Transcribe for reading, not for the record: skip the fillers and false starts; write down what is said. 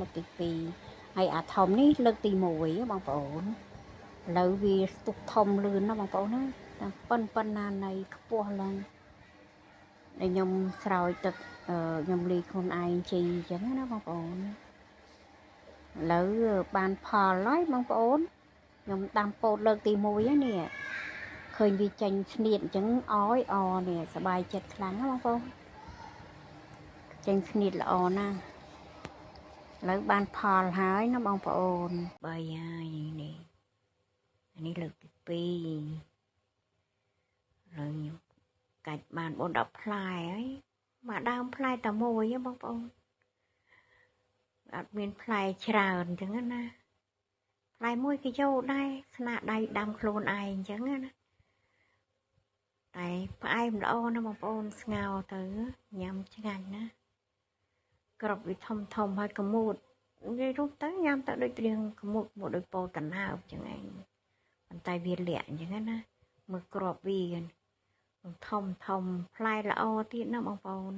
លើកទី2ហើយអាធំនេះលើកទី1បងប្អូនឥឡូវវាស្ទុះធំលឿនណាបងប្អូនណាតែប៉ុណ្ណានៃខ្ពស់ឡើងដែលខ្ញុំស្រោចទឹកខ្ញុំលីខ្លួនឯងជីអញ្ចឹងណាបងប្អូនឥឡូវបានផលហើយបងប្អូនខ្ញុំដាំពោតលើកទី1ហ្នឹងនេះឃើញវាចេញស្នៀតអញ្ចឹងអនេះសប្បាយចិត្តខ្លាំងណាបងប្អូនចេញស្នៀតល្អណាស់ឥឡូវបានផលហើយណាបងប្អូន3ហើយនេះនេះលើកទី2ហើយខ្ញុំកាច់បាន4-10ផ្លែហើយមកដើមផ្លែតែមួយបងប្អូនអត់មានផ្លែច្រើនអញ្ចឹងណាផ្លែមួយក៏យកដែរស្នាដៃដាំខ្លួនឯងអញ្ចឹងណាតែផ្អែមល្អណាបងប្អូនស្ងោរទៅញ៉ាំឆ្ងាញ់ណាក្របវាធំហើយកមូតនិយាយរួមទៅញ៉ាំទៅដូចព្រៀងកមូតដូចពោតកណ្ហើបអញ្ចឹងឯងប៉ុន្តែវាលាក់អញ្ចឹងណាមើលក្របវាធំផ្លែល្អទៀតណាបងប្អូន